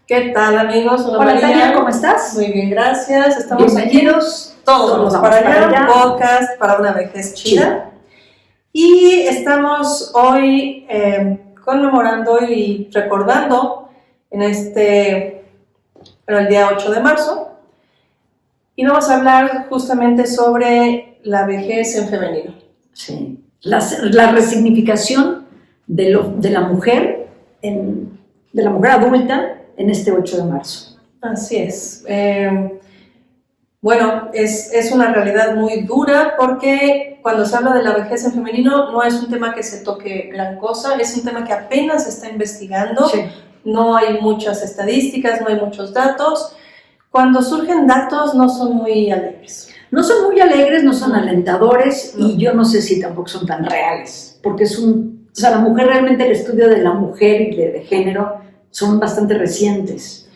¿Qué tal, amigos? Hola, Tania, ¿cómo estás? Muy bien, gracias. Estamos bienvenidos aquí todos para allá, un podcast para una vejez chida. Y estamos hoy conmemorando y recordando en el día 8 de marzo. Y vamos a hablar justamente sobre la vejez en femenino. Sí, la resignificación de la mujer, de la mujer adulta en este 8 de marzo. Así es. Bueno, es una realidad muy dura porque cuando se habla de la vejez en femenino no es un tema que se toque gran cosa, es un tema que apenas se está investigando, sí. No hay muchas estadísticas, no hay muchos datos. Cuando surgen datos no son muy alegres. No son muy alegres, no son alentadores y yo no sé si tampoco son tan reales, porque la mujer realmente, el estudio de la mujer y de género son bastante recientes.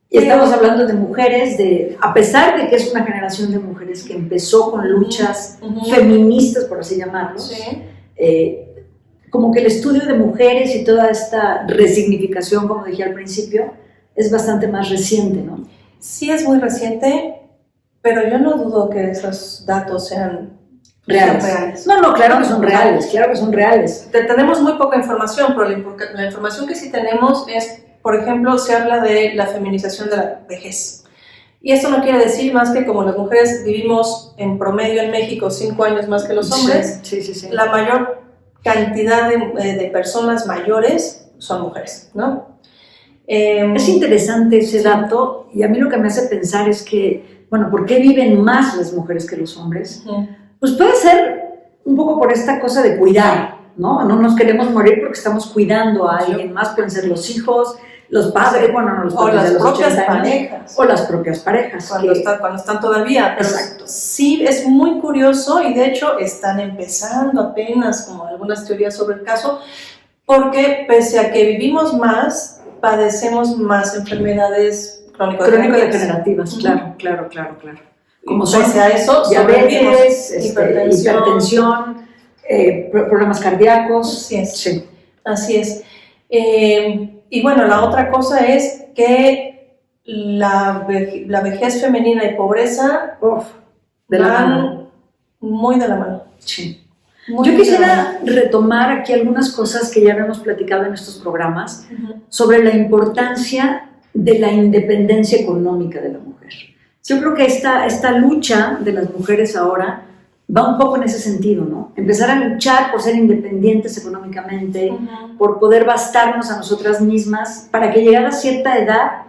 Y estamos hablando de mujeres, a pesar de que es una generación de mujeres que empezó con luchas feministas, por así llamarlo, como que el estudio de mujeres y toda esta resignificación, como dije al principio, es bastante más reciente, ¿no? Sí, es muy reciente, pero yo no dudo que esos datos sean reales. No, claro que son reales, Tenemos muy poca información, pero la información que sí tenemos es, por ejemplo, se habla de la feminización de la vejez. Y esto no quiere decir más que como las mujeres vivimos en promedio en México 5 años más que los hombres, sí. La mayor cantidad de personas mayores son mujeres, ¿no? Es interesante ese dato y a mí lo que me hace pensar es que, bueno, ¿por qué viven más las mujeres que los hombres? Pues puede ser un poco por esta cosa de cuidar, ¿no? No nos queremos morir porque estamos cuidando a alguien más, pueden ser los hijos, los padres, los padres o las de los propias 80 años, parejas. o las propias parejas. Cuando están todavía. Exacto. Sí, es muy curioso y de hecho están empezando apenas como algunas teorías sobre el caso, porque pese a que vivimos más, padecemos más enfermedades crónico-degenerativas. Claro. Como pese a eso, diabetes, hipertensión, problemas cardíacos. Así es. Y bueno, la otra cosa es que la vejez femenina y pobreza van muy de la mano. Sí. Yo quisiera retomar aquí algunas cosas que ya habíamos platicado en estos programas sobre la importancia de la independencia económica de la mujer. Yo creo que esta lucha de las mujeres ahora va un poco en ese sentido, ¿no? Empezar a luchar por ser independientes económicamente, por poder bastarnos a nosotras mismas, para que llegada a cierta edad,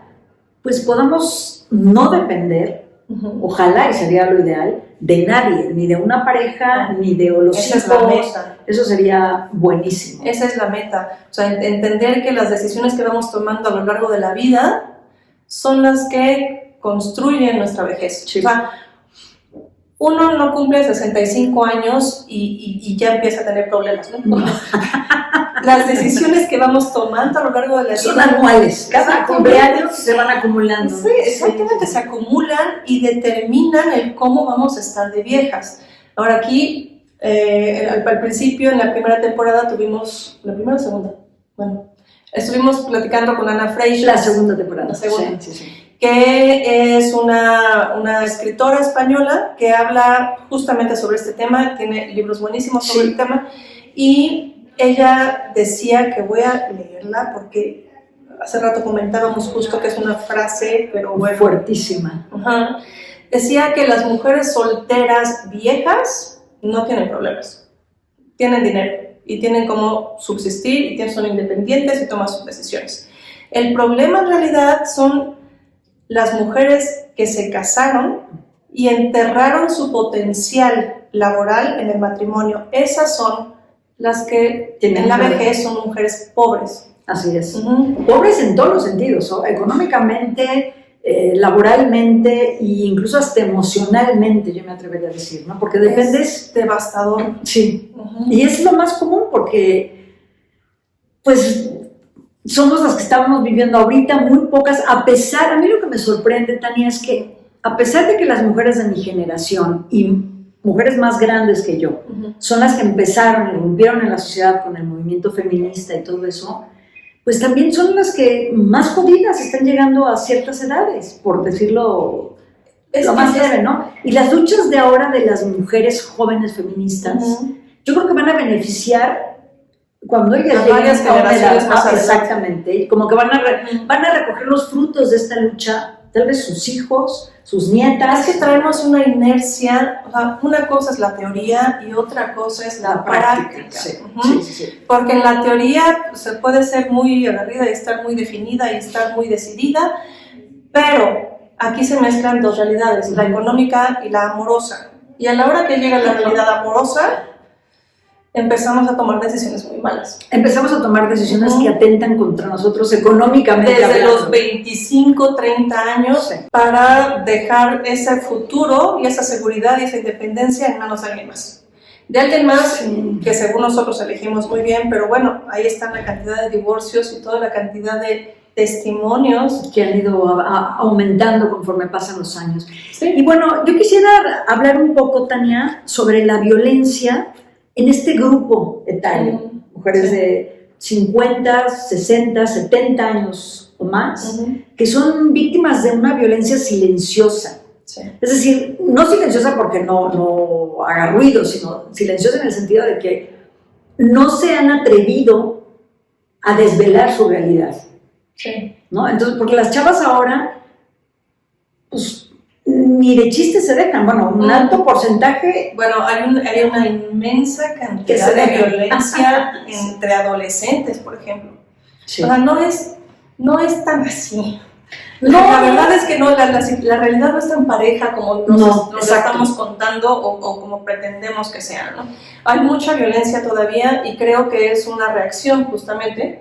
pues podamos no depender, ojalá, y sería lo ideal, de nadie, ni de una pareja, ni de los hijos. Esa es la meta. Eso sería buenísimo. Esa es la meta. O sea, entender que las decisiones que vamos tomando a lo largo de la vida son las que construyen nuestra vejez. Sí. O sea, uno no cumple 65 años y ya empieza a tener problemas, ¿no? Las decisiones que vamos tomando a lo largo de la vida son anuales. Cada cumpleaños se van acumulando. Sí, exactamente, se acumulan y determinan el cómo vamos a estar de viejas. Ahora aquí, al principio, en la primera temporada tuvimos, ¿la primera o segunda? Bueno, estuvimos platicando con Ana Freixas. La segunda temporada. La segunda. Sí. Que es una escritora española que habla justamente sobre este tema, tiene libros buenísimos sobre el tema, y ella decía, que voy a leerla porque hace rato comentábamos justo que es una frase, pero bueno, fuertísima. Decía que las mujeres solteras viejas no tienen problemas, tienen dinero y tienen cómo subsistir y son independientes y toman sus decisiones. El problema en realidad son las mujeres que se casaron y enterraron su potencial laboral en el matrimonio. Esas son las que en la vejez son mujeres pobres. Así es. Pobres en todos los sentidos, ¿no? Económicamente, laboralmente e incluso hasta emocionalmente, yo me atrevería a decir, ¿no? Porque dependes... Es devastador. Sí. Y es lo más común porque, pues, somos las que estamos viviendo ahorita, muy pocas, a mí lo que me sorprende, Tania, es que a pesar de que las mujeres de mi generación y mujeres más grandes que yo son las que empezaron y rompieron en la sociedad con el movimiento feminista y todo eso, pues también son las que más jodidas están llegando a ciertas edades, por decirlo lo más leve, ¿no? Y las luchas de ahora de las mujeres jóvenes feministas, yo creo que van a beneficiar cuando ellas lleguen varias generaciones más adelante. Exactamente, y como que van a recoger los frutos de esta lucha, tal vez sus hijos, sus nietas. Es que traemos una inercia, o sea, una cosa es la teoría y otra cosa es la práctica. Sí, sí. Porque en la teoría se puede ser muy agarrida y estar muy definida y estar muy decidida, pero aquí se mezclan dos realidades, la económica y la amorosa. Y a la hora que llega la realidad amorosa, empezamos a tomar decisiones muy malas. Empezamos a tomar decisiones que atentan contra nosotros económicamente. Desde los 25, 30 años, para dejar ese futuro y esa seguridad y esa independencia en manos de alguien más. De alguien más que según nosotros elegimos muy bien, pero bueno, ahí está la cantidad de divorcios y toda la cantidad de testimonios que han ido aumentando conforme pasan los años. Sí. Y bueno, yo quisiera hablar un poco, Tania, sobre la violencia en este grupo etario, mujeres de 50, 60, 70 años o más, que son víctimas de una violencia silenciosa. Sí. Es decir, no silenciosa porque no haga ruido, sino silenciosa en el sentido de que no se han atrevido a desvelar su realidad. Sí. ¿No? Entonces, porque las chavas ahora, pues, ni de chiste se dejan. Bueno, un alto porcentaje. Bueno, hay una inmensa cantidad de violencia entre adolescentes, por ejemplo. Sí. O sea, no es tan así. No, la verdad es que no, la realidad no es tan pareja como nos estamos contando o como pretendemos que sea, ¿no? Hay mucha violencia todavía y creo que es una reacción justamente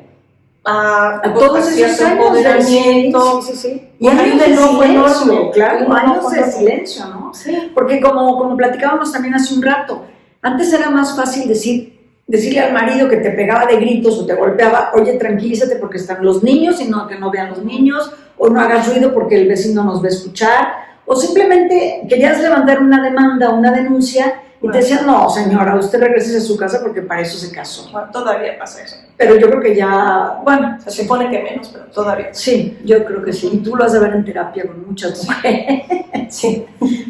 a todos esos empoderamiento. Sí. Y hay un enojo enorme, claro, años de silencio, ¿no? Sí. Porque como platicábamos también hace un rato, antes era más fácil decirle al marido que te pegaba de gritos o te golpeaba, oye, tranquilízate porque están los niños y que no vean los niños, o no hagas ruido porque el vecino nos va a escuchar, o simplemente querías levantar una demanda o una denuncia y te decían, no, señora, usted regrese a su casa porque para eso se casó. Bueno, todavía pasa eso. Pero yo creo que ya, bueno. Se supone que menos, pero todavía. Sí, yo creo que sí. Y tú lo has de ver en terapia con muchas mujeres. Sí.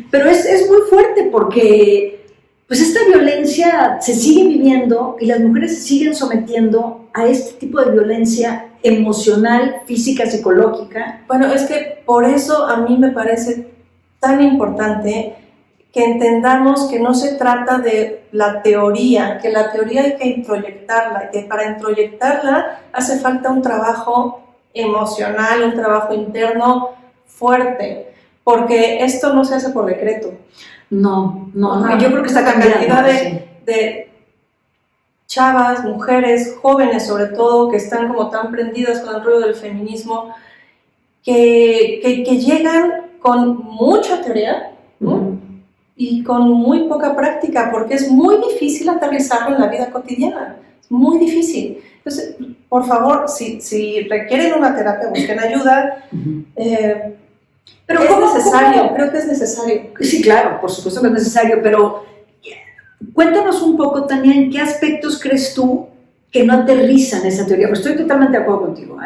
Pero es muy fuerte porque pues esta violencia se sigue viviendo y las mujeres se siguen sometiendo a este tipo de violencia emocional, física, psicológica. Bueno, es que por eso a mí me parece tan importante que entendamos que no se trata de la teoría, que la teoría hay que introyectarla, y que para introyectarla hace falta un trabajo emocional, un trabajo interno fuerte, porque esto no se hace por decreto. No, yo creo que está cambiando. La cantidad de chavas, mujeres, jóvenes sobre todo, que están como tan prendidas con el rollo del feminismo, que llegan con mucha teoría, ¿no? Y con muy poca práctica, porque es muy difícil aterrizarlo en la vida cotidiana, es muy difícil. Entonces, por favor, si requieren una terapia, busquen ayuda. Pero es necesario, creo que es necesario. Sí, claro, por supuesto que es necesario, pero cuéntanos un poco, Tania, ¿en qué aspectos crees tú que no aterrizan esa teoría? Pues estoy totalmente de acuerdo contigo,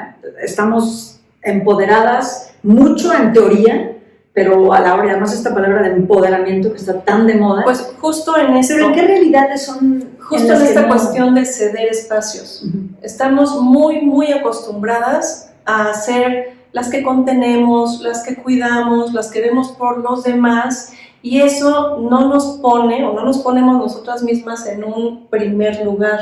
Estamos empoderadas mucho en teoría, pero a la hora, además esta palabra de empoderamiento que está tan de moda. Pues justo en esto. ¿Pero en qué realidades son? Justo en esta cuestión de ceder espacios. Estamos muy, muy acostumbradas a ser las que contenemos, las que cuidamos, las que vemos por los demás, y eso no nos pone o no nos ponemos nosotras mismas en un primer lugar.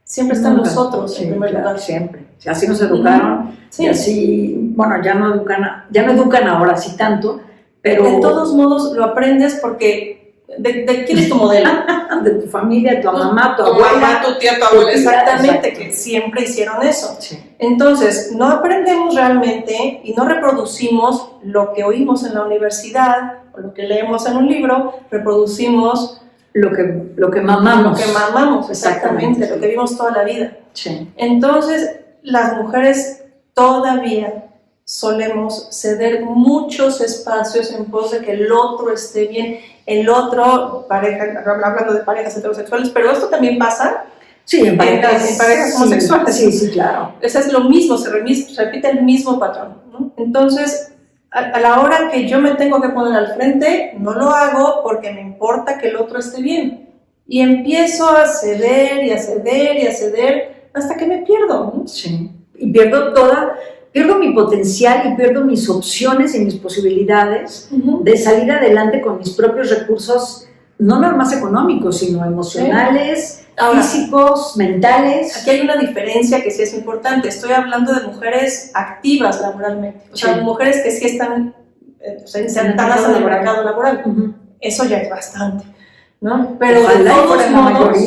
Siempre están nosotros en primer lugar. Siempre. Así nos educaron, y así, bueno, ya no educan ahora así tanto, pero... De todos modos lo aprendes porque... ¿De quién es tu modelo? De tu familia, tu mamá, tu abuela. Tu mamá, tu tía, tu abuela. Exactamente, que siempre hicieron eso. Sí. Entonces, no aprendemos realmente y no reproducimos lo que oímos en la universidad o lo que leemos en un libro, reproducimos lo que mamamos. Lo que mamamos, exactamente, lo que vimos toda la vida. Sí. Entonces, las mujeres todavía solemos ceder muchos espacios en pos de que el otro esté bien, el otro, hablando de parejas heterosexuales, pero esto también pasa Sí, en parejas homosexuales. Sí, claro. Eso es lo mismo, se repite el mismo patrón, ¿no? Entonces, a la hora que yo me tengo que poner al frente, no lo hago porque me importa que el otro esté bien. Y empiezo a ceder y a ceder y a ceder hasta que me pierdo, ¿no? Sí, y pierdo mi potencial y pierdo mis opciones y mis posibilidades de salir adelante con mis propios recursos, no nada más económicos, sino emocionales, físicos, mentales. Aquí hay una diferencia que sí es importante. Estoy hablando de mujeres activas laboralmente, o sea, mujeres que sí están insertadas en el mercado laboral. Eso ya es bastante, ¿no? Pero de todos modos,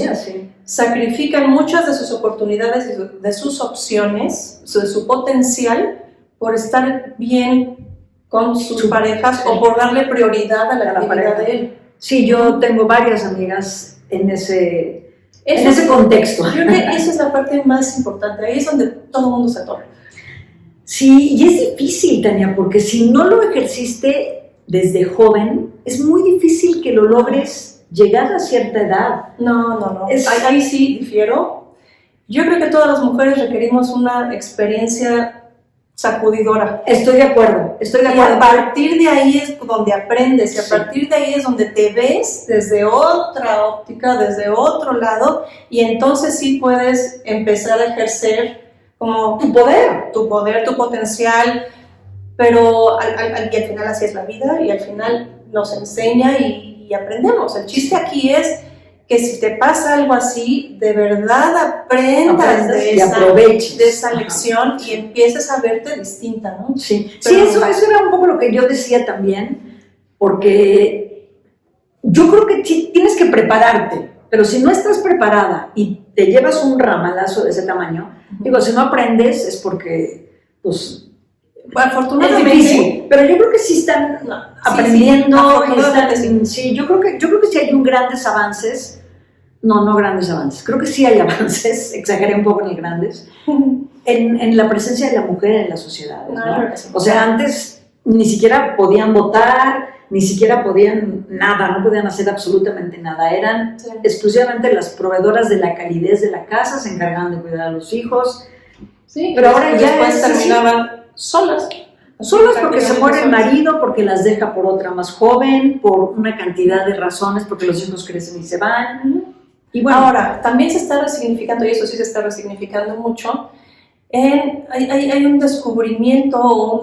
sacrifican muchas de sus oportunidades y de sus opciones, de su potencial, por estar bien con sus parejas o por darle prioridad a la actividad de él. Sí, yo tengo varias amigas en ese contexto. Yo creo que esa es la parte más importante, ahí es donde todo el mundo se atora. Sí, y es difícil, Tania, porque si no lo ejerciste desde joven, es muy difícil que lo logres llegar a cierta edad. No. Ahí sí difiero. Yo creo que todas las mujeres requerimos una experiencia sacudidora. Estoy de acuerdo. Y a partir de ahí es donde aprendes, y a partir de ahí es donde te ves desde otra óptica, desde otro lado, y entonces sí puedes empezar a ejercer como tu poder, tu potencial, pero y al final así es la vida, y al final nos enseña y aprendemos. El chiste aquí es que si te pasa algo así, de verdad aprendas de esa lección y empieces a verte distinta, ¿no? Sí, eso era un poco lo que yo decía también, porque yo creo que tienes que prepararte, pero si no estás preparada y te llevas un ramalazo de ese tamaño, digo, si no aprendes es porque, pues, afortunadamente, es difícil, pero yo creo que sí están aprendiendo. Sí, yo creo que sí hay grandes avances. No grandes avances. Creo que sí hay avances, exageré un poco en el grandes, en la presencia de la mujer en la sociedad, ¿no? O sea, antes ni siquiera podían votar, ni siquiera podían nada, no podían hacer absolutamente nada. Eran exclusivamente las proveedoras de la calidez de la casa, se encargaban de cuidar a los hijos. Sí, pero ahora ya después terminaban solas porque se muere el marido, porque las deja por otra más joven, por una cantidad de razones, porque los hijos crecen y se van. Y bueno, ahora, también se está resignificando, y eso sí se está resignificando mucho, hay un descubrimiento o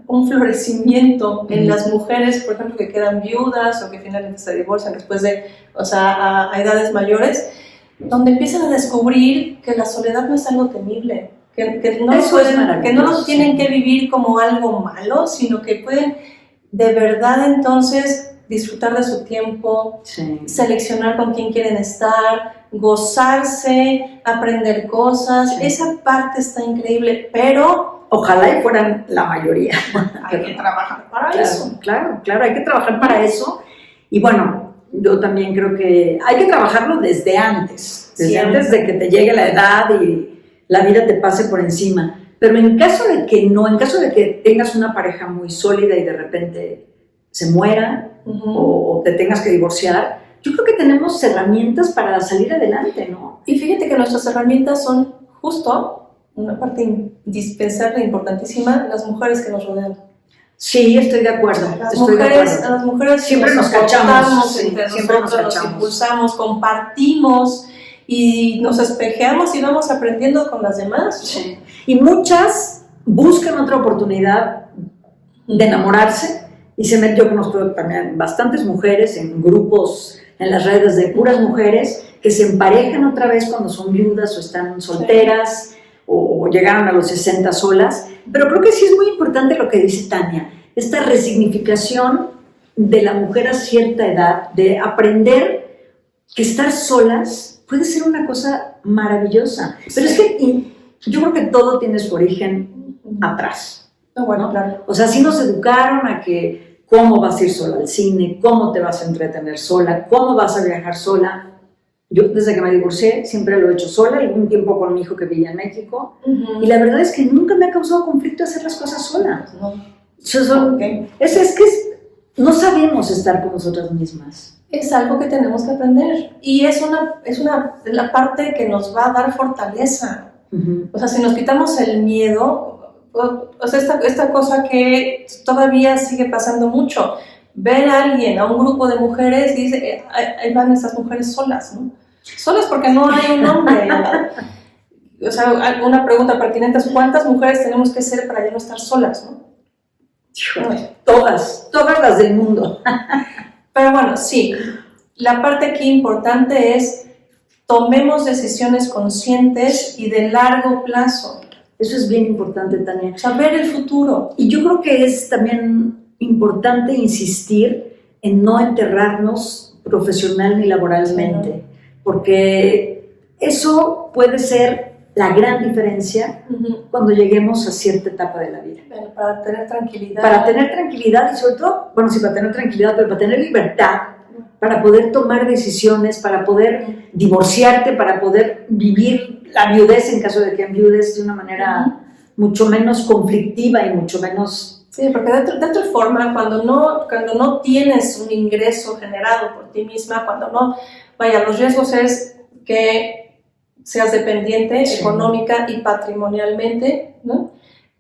un florecimiento en las mujeres, por ejemplo, que quedan viudas o que finalmente se divorcian después de, a edades mayores, donde empiezan a descubrir que la soledad no es algo temible, que no lo tienen que vivir como algo malo, sino que pueden de verdad entonces disfrutar de su tiempo, seleccionar con quién quieren estar, gozarse, aprender cosas. Esa parte está increíble, pero ojalá y fueran la mayoría. Hay que trabajar para eso. Claro, hay que trabajar para eso. Y bueno, yo también creo que hay que trabajarlo desde antes de que te llegue la edad y la vida te pase por encima. Pero en caso de que tengas una pareja muy sólida y de repente se muera o te tengas que divorciar, yo creo que tenemos herramientas para salir adelante, ¿no? Y fíjate que nuestras herramientas son justo una parte indispensable e importantísima, las mujeres que nos rodean. Sí, estoy de acuerdo. A las mujeres siempre nos cachamos, entre nosotros, nos impulsamos, compartimos y nos espejeamos y vamos aprendiendo con las demás. Sí. Y muchas buscan otra oportunidad de enamorarse. Y yo conozco también bastantes mujeres en grupos, en las redes de puras mujeres, que se emparejan otra vez cuando son viudas o están solteras o llegaron a los 60 solas. Pero creo que sí es muy importante lo que dice Tania, esta resignificación de la mujer a cierta edad, de aprender que estar solas puede ser una cosa maravillosa. Pero es que yo creo que todo tiene su origen atrás. Bueno, claro. O sea, sí nos educaron a que cómo vas a ir sola al cine, cómo te vas a entretener sola, cómo vas a viajar sola. Yo desde que me divorcié siempre lo he hecho sola, algún tiempo con mi hijo que vivía en México, y la verdad es que nunca me ha causado conflicto hacer las cosas sola. No. Es que no sabemos estar con nosotras mismas. Es algo que tenemos que aprender y es la parte que nos va a dar fortaleza. Uh-huh. O sea, si nos quitamos el miedo, o sea, esta cosa que todavía sigue pasando mucho, ver a alguien, a un grupo de mujeres y dice, ahí van estas mujeres solas, ¿no? Solas porque no hay un hombre. O sea, una pregunta pertinente es, ¿cuántas mujeres tenemos que ser para ya no estar solas, no? Todas las del mundo. Pero bueno, sí, la parte aquí importante es tomemos decisiones conscientes y de largo plazo. Eso es bien importante, Tania. Saber el futuro. Y yo creo que es también importante insistir en no enterrarnos profesional ni laboralmente, porque eso puede ser la gran diferencia cuando lleguemos a cierta etapa de la vida. Para tener tranquilidad. Para tener tranquilidad y sobre todo, bueno, sí, para tener tranquilidad, pero para tener libertad, para poder tomar decisiones, para poder divorciarte, para poder vivir la viudez en caso de que enviudes de una manera mucho menos conflictiva y mucho menos... Sí, porque de otra forma, cuando no tienes un ingreso generado por ti misma, los riesgos es que seas dependiente económica y patrimonialmente, ¿no?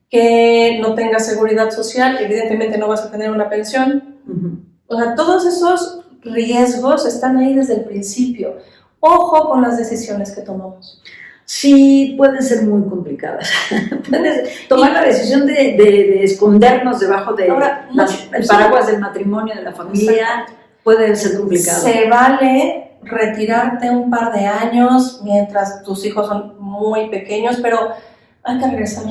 Que no tengas seguridad social, evidentemente no vas a tener una pensión. O sea, todos esos riesgos están ahí desde el principio. Ojo con las decisiones que tomamos. Sí, pueden ser muy complicadas. Tomar la decisión de escondernos debajo de el paraguas del matrimonio, de la familia, puede ser complicado. Se vale retirarte un par de años mientras tus hijos son muy pequeños, pero hay que regresar.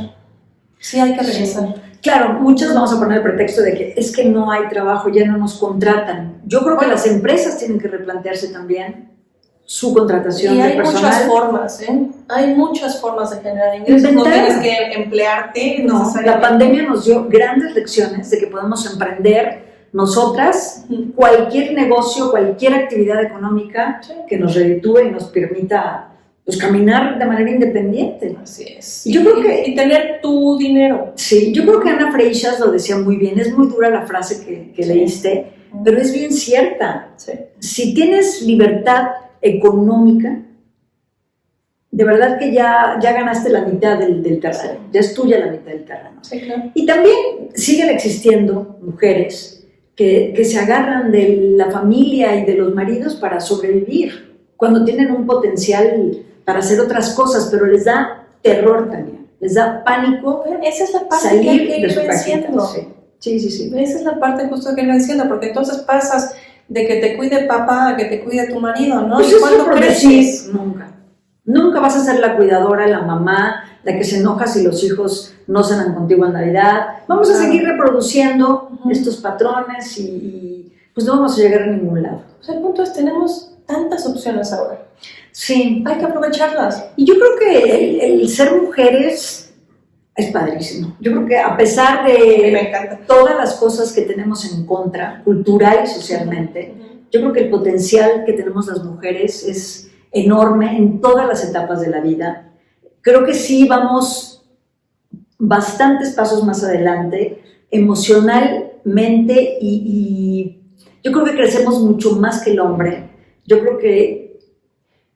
Sí, hay que regresar. Sí. Claro, muchos vamos a poner el pretexto de que es que no hay trabajo, ya no nos contratan. Yo creo que las empresas tienen que replantearse también su contratación de personal. Y hay muchas formas, Hay muchas formas de generar ingresos. No tienes que emplearte. No, la pandemia nos dio grandes lecciones de que podemos emprender nosotras cualquier negocio, cualquier actividad económica que nos reditúe y nos permita pues caminar de manera independiente. Así es. Y yo creo que y tener tu dinero. Sí, yo creo que Ana Freixas lo decía muy bien. Es muy dura la frase que leíste, pero es bien cierta. Sí. Si tienes libertad económica, de verdad que ya ganaste la mitad del terreno. Ya es tuya la mitad del terreno. Sí, claro. Y también siguen existiendo mujeres que se agarran de la familia y de los maridos para sobrevivir, cuando tienen un potencial para hacer otras cosas, pero les da terror también, les da pánico. Esa es la parte salir que hay que ir venciendo. Sí. Esa es la parte justo que ir venciendo, porque entonces pasas de que te cuide papá a que te cuide tu marido, ¿no? Pues ¿Y cuándo creces? Nunca vas a ser la cuidadora, la mamá, la que se enoja si los hijos no cenan contigo en Navidad. Vamos a seguir reproduciendo estos patrones y pues no vamos a llegar a ningún lado. Pues el punto es, tenemos tantas opciones ahora. Sí. Hay que aprovecharlas. Y yo creo que el ser mujeres es padrísimo. Yo creo que a pesar de todas las cosas que tenemos en contra, cultural y socialmente, yo creo que el potencial que tenemos las mujeres es enorme en todas las etapas de la vida. Creo que sí vamos bastantes pasos más adelante, emocionalmente, y yo creo que crecemos mucho más que el hombre. Yo creo que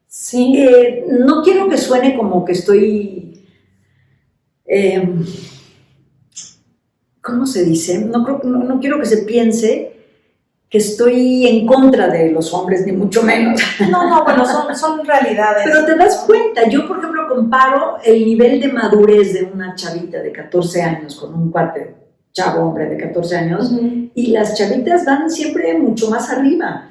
sí. No quiero que suene como que estoy... ¿cómo se dice? No quiero que se piense que estoy en contra de los hombres, ni mucho menos. No, bueno, son realidades. Pero te das cuenta, yo por ejemplo comparo el nivel de madurez de una chavita de 14 años con un chavo hombre de 14 años, y las chavitas van siempre mucho más arriba.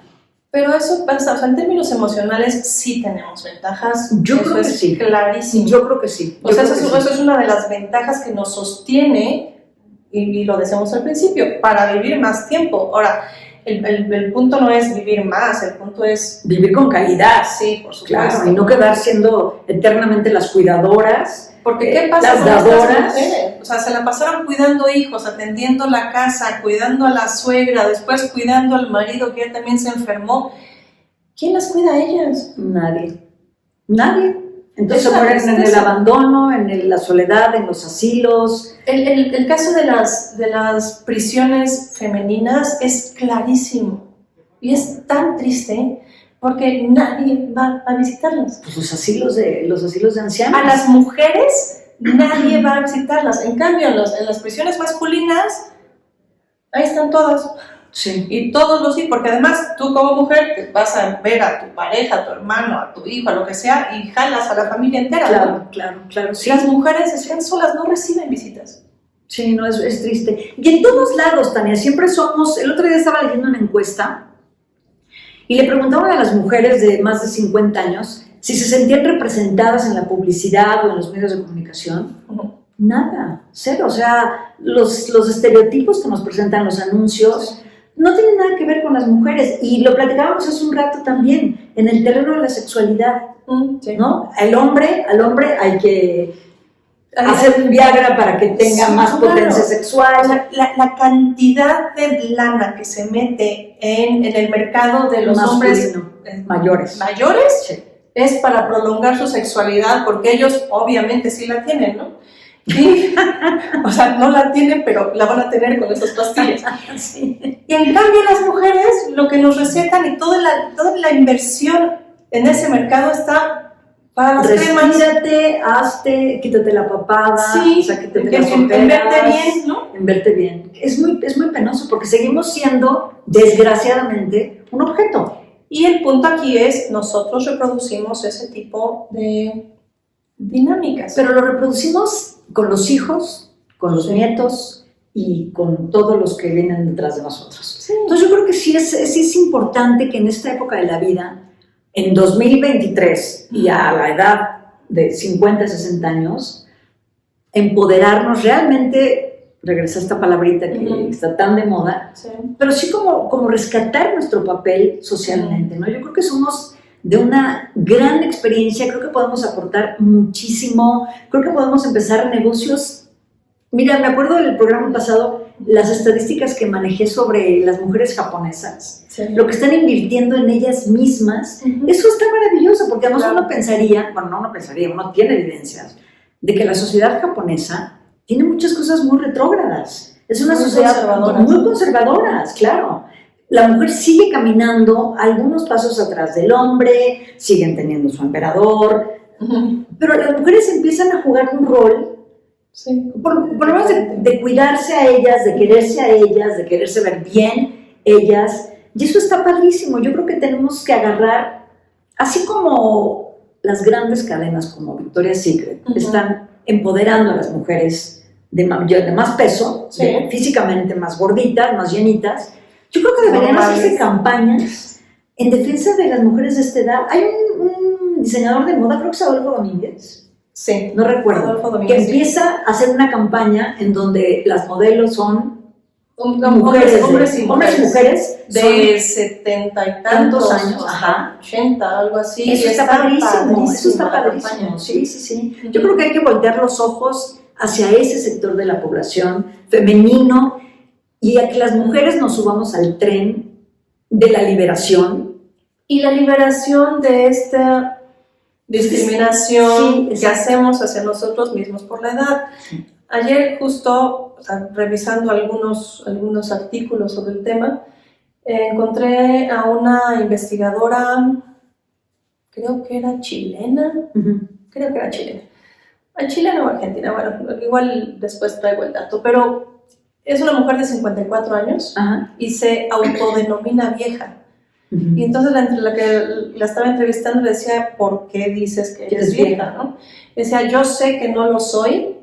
Pero eso pasa, o sea, en términos emocionales sí tenemos ventajas. Yo creo que sí. Clarísimo. Yo creo que sí. O sea, eso es una de las ventajas que nos sostiene, y lo decíamos al principio, para vivir más tiempo. Ahora, el punto no es vivir más, el punto es... vivir con calidad. Sí, por supuesto. Claro, y no quedar siendo eternamente las cuidadoras. Porque ¿qué pasa con estas mujeres? O sea, se la pasaron cuidando hijos, atendiendo la casa, cuidando a la suegra, después cuidando al marido que ya también se enfermó. ¿Quién las cuida a ellas? Nadie. Entonces se mueren en el abandono, en la soledad, en los asilos. El caso de las prisiones femeninas es clarísimo y es tan triste porque nadie va a visitarlas. Pues los asilos de ancianos. A las mujeres nadie va a visitarlas. En cambio, en las prisiones masculinas, ahí están todas. Sí. Y todos los hijos, porque además tú como mujer te vas a ver a tu pareja, a tu hermano, a tu hijo, a lo que sea, y jalas a la familia entera. Claro, claro. Sí. Las mujeres están solas, no reciben visitas. Sí, no, es triste. Y en todos lados, Tania, siempre somos... El otro día estaba leyendo una encuesta y le preguntaban a las mujeres de más de 50 años si se sentían representadas en la publicidad o en los medios de comunicación. Nada, cero. O sea, los estereotipos que nos presentan los anuncios no tienen nada que ver con las mujeres. Y lo platicábamos hace un rato también, en el terreno de la sexualidad, ¿no? Al hombre hay que hacer un Viagra para que tenga más potencia sexual. O sea, la cantidad de lana que se mete en el mercado de los hombres mayores sí. Es para prolongar su sexualidad, porque ellos obviamente sí la tienen, ¿no? Y, o sea, no la tienen, pero la van a tener con esas pastillas. Sí. Y en cambio las mujeres, lo que nos recetan y toda la inversión en ese mercado está para las cremas. Respírate, hazte, quítate la papada, sí, o sea, quítate las en verte bien, ¿no? En verte bien. Es muy penoso porque seguimos siendo, desgraciadamente, un objeto. Y el punto aquí es, nosotros reproducimos ese tipo de dinámicas. Pero lo reproducimos con los hijos, con los nietos y con todos los que vienen detrás de nosotros. Sí. Entonces yo creo que sí es importante que en esta época de la vida, en 2023 y a la edad de 50, 60 años, empoderarnos realmente, regresa esta palabrita que está tan de moda, pero sí como rescatar nuestro papel socialmente, ¿no? Yo creo que somos de una gran experiencia, creo que podemos aportar muchísimo, creo que podemos empezar negocios. Mira, me acuerdo del programa pasado, las estadísticas que manejé sobre las mujeres japonesas, lo que están invirtiendo en ellas mismas, eso está maravilloso, porque además uno pensaría, uno tiene evidencias de que la sociedad japonesa tiene muchas cosas muy retrógradas, es una sociedad muy conservadora, claro. La mujer sigue caminando algunos pasos atrás del hombre, siguen teniendo su emperador, pero las mujeres empiezan a jugar un rol, por lo menos de cuidarse a ellas, de quererse a ellas, de quererse ver bien ellas, y eso está padrísimo. Yo creo que tenemos que agarrar, así como las grandes cadenas como Victoria's Secret están empoderando a las mujeres de más peso, físicamente más gorditas, más llenitas. Yo creo que deberían hacerse campañas en defensa de las mujeres de esta edad. Hay un diseñador de moda, creo que es Adolfo Domínguez. Sí. No recuerdo. Que empieza a hacer una campaña en donde las modelos son hombres y mujeres de 70 y tantos años, 80, algo así. Eso está padrísimo. Eso está padrísimo. Sí. Yo creo que hay que voltear los ojos hacia ese sector de la población femenino y a que las mujeres nos subamos al tren de la liberación. Y la liberación de esta discriminación que hacemos hacia nosotros mismos por la edad. Ayer justo, revisando algunos artículos sobre el tema, encontré a una investigadora, creo que era chilena, chilena o argentina, bueno, igual después traigo el dato, pero es una mujer de 54 años y se autodenomina vieja. Y entonces la que la estaba entrevistando le decía, ¿por qué dices que eres vieja? ¿No? Decía, yo sé que no lo soy,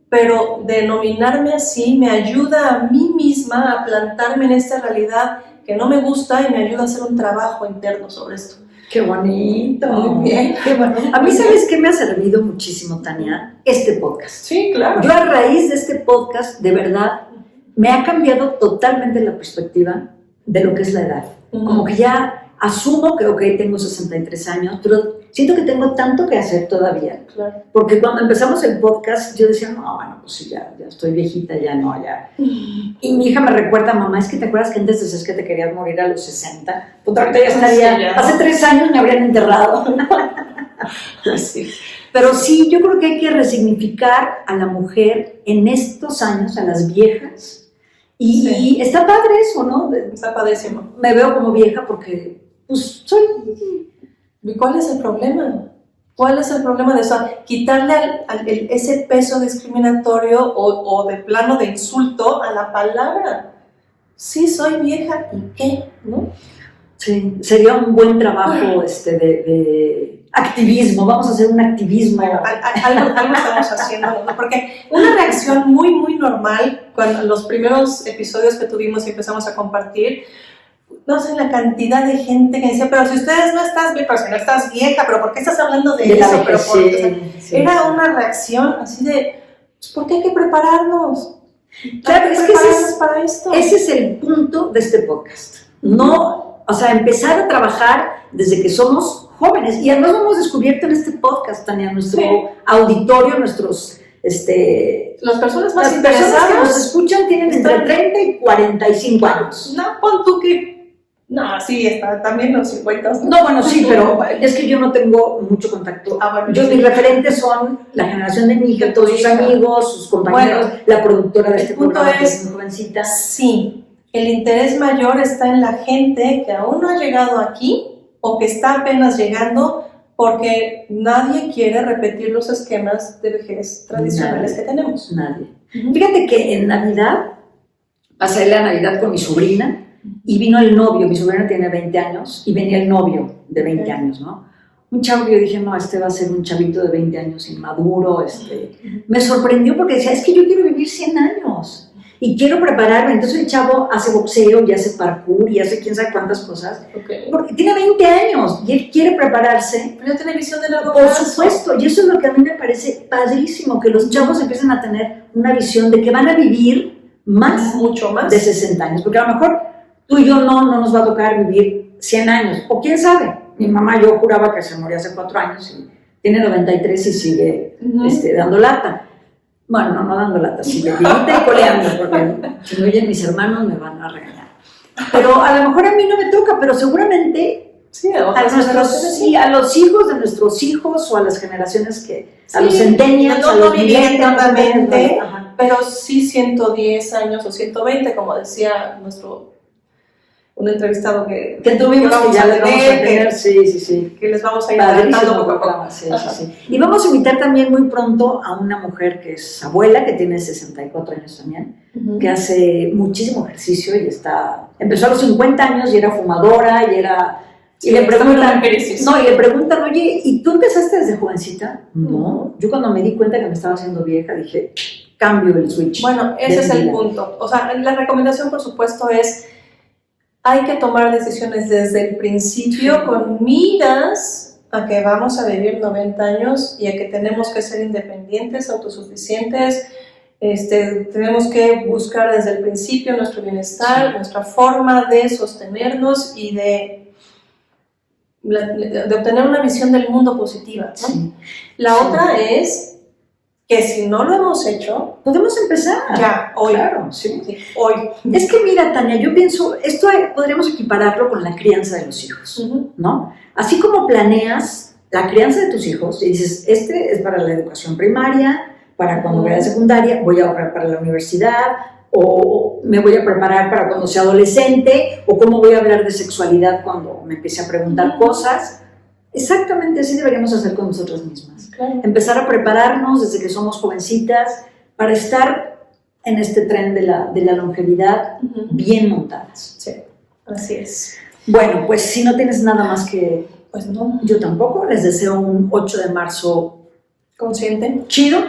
pero denominarme así me ayuda a mí misma a plantarme en esta realidad que no me gusta y me ayuda a hacer un trabajo interno sobre esto. ¡Qué bonito! Muy bien. Qué bonito. A mí, ¿sabes qué me ha servido muchísimo, Tania? Este podcast. Sí, claro. Yo a raíz de este podcast, de verdad, me ha cambiado totalmente la perspectiva de lo que es la edad. Como que ya asumo que, tengo 63 años, pero siento que tengo tanto que hacer todavía. Claro. Porque cuando empezamos el podcast, yo decía, no, bueno, pues sí, ya estoy viejita, ya no, ya. Y mi hija me recuerda, mamá, es que te acuerdas que antes decías que te querías morir a los 60. Pues ahorita ya estaría, hace 3 años me habrían enterrado. Sí. Pero sí, yo creo que hay que resignificar a la mujer en estos años, a las viejas. Y está padre eso, ¿no? Está padrísimo. Me veo como vieja porque, pues, soy... ¿Y cuál es el problema? ¿Cuál es el problema de eso? Quitarle ese peso discriminatorio o de plano de insulto a la palabra. Sí, soy vieja, ¿y qué? ¿No? Sí, sería un buen trabajo de activismo. Vamos a hacer un activismo. Algo estamos haciendo, ¿no? Porque una reacción muy, muy normal cuando los primeros episodios que tuvimos y empezamos a compartir, no sé la cantidad de gente que decía, pero si ustedes no estás bien, pero si no estás vieja, pero ¿por qué estás hablando de eso? Pero sí. Era una reacción así de, pues, ¿por qué hay que prepararnos? Claro, es que para esto. Ese es el punto de este podcast. No, o sea, empezar a trabajar desde que somos jóvenes. Y además lo hemos descubierto en este podcast, Tania, nuestro auditorio, nuestros... las personas más las interesadas personas que nos escuchan tienen entre 30 y 45 años. No, pon tú que... No, sí, está también los 50. No, bueno, sí, pero es que yo no tengo mucho contacto. Bueno, mis referentes son la generación de mi hija, todos sus amigos, sus compañeros, la productora de este programa, que es muy jovencita. Sí, el interés mayor está en la gente que aún no ha llegado aquí o que está apenas llegando, porque nadie quiere repetir los esquemas de vejez tradicionales que tenemos. Nadie. Fíjate que en Navidad, pasé la Navidad con mi sobrina, y vino el novio, mi sobrina tiene 20 años, y venía el novio de 20 años, ¿no? Un chavo que yo dije, no, va a ser un chavito de 20 años inmaduro, Me sorprendió porque decía, es que yo quiero vivir 100 años, y quiero prepararme. Entonces el chavo hace boxeo, y hace parkour, y hace quién sabe cuántas cosas, porque tiene 20 años, y él quiere prepararse. Pero tiene visión de largo plazo. Por supuesto, y eso es lo que a mí me parece padrísimo, que los chavos empiecen a tener una visión de que van a vivir mucho más de 60 años, porque a lo mejor tú y yo no nos va a tocar vivir 100 años, o quién sabe. Mi mamá, yo juraba que se moría hace 4 años y tiene 93 y sigue dando lata. Bueno, no dando lata, sigue vivita y coleando, porque si no oyen mis hermanos me van a regañar. Pero a lo mejor a mí no me toca, pero seguramente a los hijos de nuestros hijos o a las generaciones a los centennials, a los millennials, pero sí 110 años o 120, como decía un entrevistado que tuvimos, que ya les vamos a tener, que les vamos a ir adelantando poco a poco. Sí. Y vamos a invitar también muy pronto a una mujer que es abuela, que tiene 64 años también, que hace muchísimo ejercicio y empezó a los 50 años y era fumadora y le preguntan, oye, ¿y tú empezaste desde jovencita? No, yo cuando me di cuenta que me estaba haciendo vieja dije, cambio el switch. Bueno, ese es el punto. O sea, la recomendación, por supuesto, es hay que tomar decisiones desde el principio con miras a que vamos a vivir 90 años y a que tenemos que ser independientes, autosuficientes. Tenemos que buscar desde el principio nuestro bienestar, nuestra forma de sostenernos y de obtener una visión del mundo positiva, ¿no? Sí. La otra es que si no lo hemos hecho, podemos empezar. Ya, hoy. Claro, sí. Hoy. Es que mira, Tania, yo pienso, esto podríamos equipararlo con la crianza de los hijos, ¿no? Así como planeas la crianza de tus hijos y dices, es para la educación primaria, para cuando vaya a la secundaria, voy a ahorrar para la universidad, o me voy a preparar para cuando sea adolescente, o cómo voy a hablar de sexualidad cuando me empiece a preguntar cosas. Exactamente así deberíamos hacer con nosotras mismas. Claro. Empezar a prepararnos desde que somos jovencitas para estar en este tren de la longevidad bien montadas. Sí, así es. Bueno, pues si no tienes nada más que... Pues no. Yo tampoco. Les deseo un 8 de marzo... Consciente. Chido.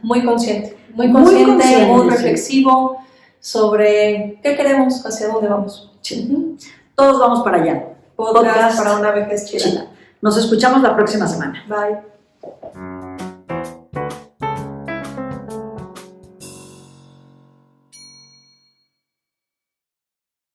Muy consciente. Muy reflexivo sobre qué queremos, hacia dónde vamos. Sí. Todos vamos para allá. Podcast para una vejez chida. Nos escuchamos la próxima semana. Bye.